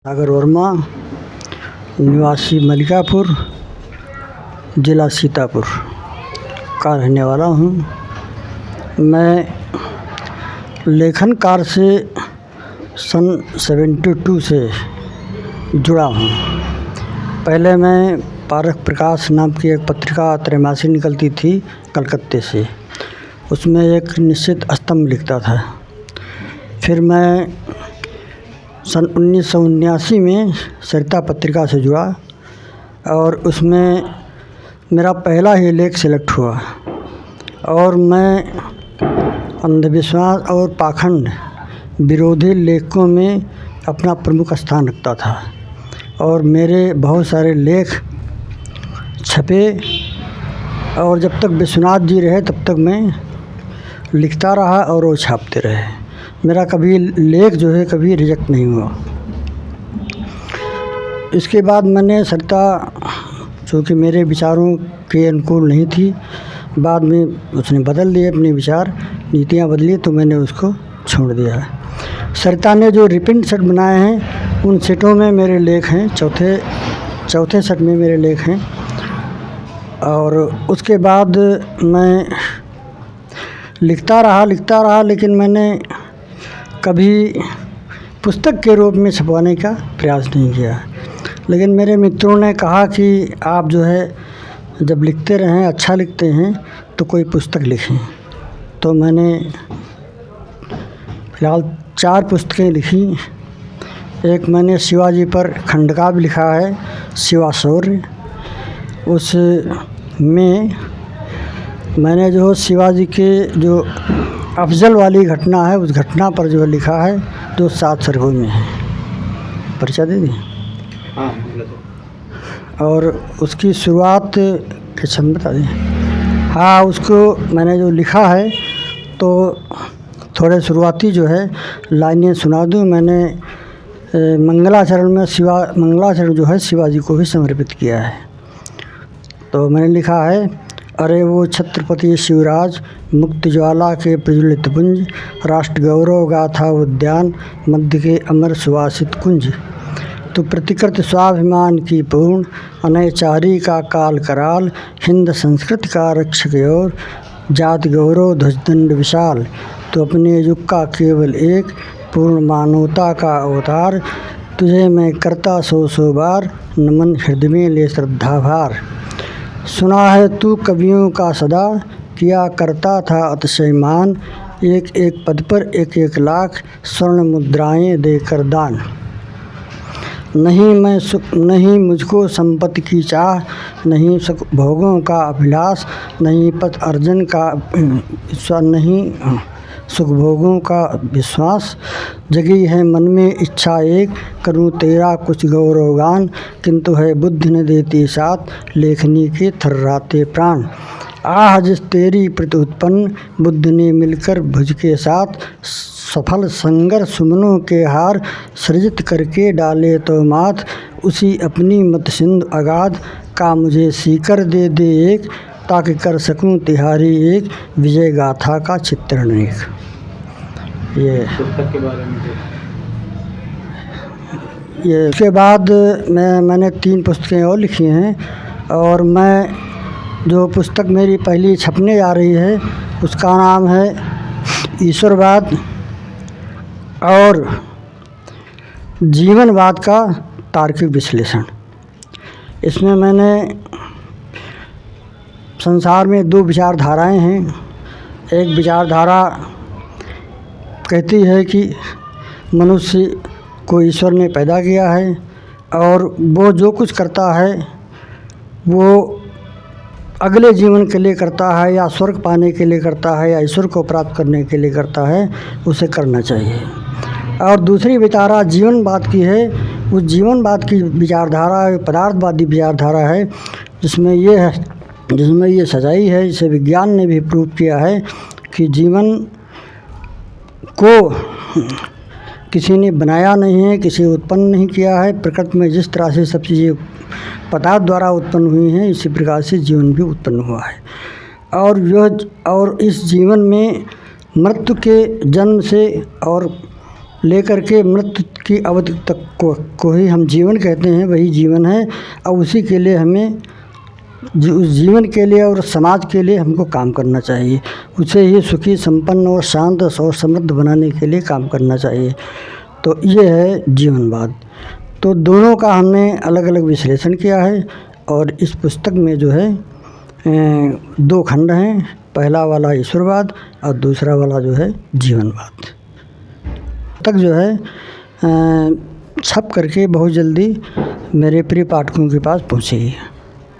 सागर वर्मा, निवासी मलिकापुर, ज़िला सीतापुर का रहने वाला हूँ। मैं लेखन कार्य से सन 72 से जुड़ा हूँ। पहले मैं पारक प्रकाश नाम की एक पत्रिका त्रैमासिक निकलती थी कलकत्ते से, उसमें एक निश्चित स्तंभ लिखता था। फिर मैं सन 1979 में सरिता पत्रिका से जुड़ा और उसमें मेरा पहला ही लेख सेलेक्ट हुआ और मैं अंधविश्वास और पाखंड विरोधी लेखकों में अपना प्रमुख स्थान रखता था और मेरे बहुत सारे लेख छपे और जब तक विश्वनाथ जी रहे तब तक मैं लिखता रहा और वो छापते रहे। मेरा कभी लेख जो है कभी रिजेक्ट नहीं हुआ। इसके बाद मैंने सरिता, चूँकि मेरे विचारों के अनुकूल नहीं थी, बाद में उसने बदल दिए अपने विचार, नीतियाँ बदली तो मैंने उसको छोड़ दिया। सरिता ने जो रिप्रिंट सेट बनाए हैं उन सेटों में मेरे लेख हैं, चौथे सेट में मेरे लेख हैं। और उसके बाद मैं लिखता रहा लेकिन मैंने कभी पुस्तक के रूप में छपवाने का प्रयास नहीं किया। लेकिन मेरे मित्रों ने कहा कि आप जो है जब लिखते रहें, अच्छा लिखते हैं तो कोई पुस्तक लिखें। तो मैंने फ़िलहाल 4 पुस्तकें लिखी। एक मैंने शिवाजी पर खंडकाव्य लिखा है, शिवा शौर्य। उसमें मैंने जो शिवाजी के जो अफ़ज़ल वाली घटना है उस घटना पर जो लिखा है, जो 7 सर्गों में है। परिचय दे दी। हाँ, और उसकी शुरुआत के छंद बता दें। हाँ, उसको मैंने जो लिखा है तो थोड़े शुरुआती जो है लाइनें सुना दूँ। मैंने मंगलाचरण जो है शिवाजी को ही समर्पित किया है। तो मैंने लिखा है, अरे वो छत्रपति शिवराज, मुक्त ज्वाला के प्रज्वलित पुंज, राष्ट्र गौरव गाथा उद्यान, मध्य के अमर सुवासित कुंज। तू प्रतिकृत स्वाभिमान की पूर्ण, अनयचारी का काल कराल, हिंद संस्कृति का रक्षक और जात गौरव ध्वजदंड विशाल। तो अपने युग का केवल एक पूर्ण मानवता का अवतार, तुझे मैं करता सौ बार नमन, हृदय में ले श्रद्धा भार। सुना है तू कवियों का सदा, किया करता था अतिशय मान, एक एक पद पर एक लाख स्वर्ण मुद्राएं देकर दान। नहीं मुझको संपत्ति की चाह, नहीं सुख भोगों का अभिलाष, नहीं पद अर्जन का नहीं सुख भोगों का विश्वास। जगी है मन में इच्छा एक, करूं तेरा कुछ गौरवगान, किंतु है बुद्धि न देती साथ, लेखनी के थर्राते प्राण। आह जिस तेरी प्रति उत्पन्न, बुद्ध ने मिलकर भुज के साथ, सफल संगर सुमनों के हार, सृजित करके डाले तो माथ। उसी अपनी मत सिंधु अगाध का मुझे सीकर दे एक, ताकि कर सकूं तिहारी एक, विजय गाथा का चित्रण एक। ये पुस्तक के बारे में ये उसके बाद मैंने 3 पुस्तकें और लिखी हैं। और मैं जो पुस्तक मेरी पहली छपने जा रही है उसका नाम है ईश्वरवाद और जीवनवाद का तार्किक विश्लेषण। इसमें मैंने संसार में 2 विचारधाराएं हैं। एक विचारधारा कहती है कि मनुष्य को ईश्वर ने पैदा किया है और वो जो कुछ करता है वो अगले जीवन के लिए करता है, या स्वर्ग पाने के लिए करता है, या ईश्वर को प्राप्त करने के लिए करता है, उसे करना चाहिए। और दूसरी विचारधारा जीवनवाद की है। उस जीवनवाद की विचारधारा पदार्थवादी विचारधारा है, जिसमें ये सच्चाई है, जिसे विज्ञान ने भी प्रूव किया है कि जीवन को किसी ने बनाया नहीं है, किसी उत्पन्न नहीं किया है। प्रकृति में जिस तरह से सब चीज़ें पदार्थ द्वारा उत्पन्न हुई हैं, इसी प्रकार से जीवन भी उत्पन्न हुआ है। और इस जीवन में मृत्यु के जन्म से और लेकर के मृत्यु की अवधि तक को ही हम जीवन कहते हैं, वही जीवन है। और उसी के लिए हमें उस जीवन के लिए और समाज के लिए हमको काम करना चाहिए। उसे ही सुखी, संपन्न और शांत और समृद्ध बनाने के लिए काम करना चाहिए। तो ये है जीवनवाद। तो दोनों का हमने अलग अलग विश्लेषण किया है और इस पुस्तक में जो है 2 खंड हैं। पहला वाला ईश्वरवाद और दूसरा वाला जो है जीवनवाद। तक जो है छप करके बहुत जल्दी मेरे प्रिय पाठकों के पास पहुँचेगी।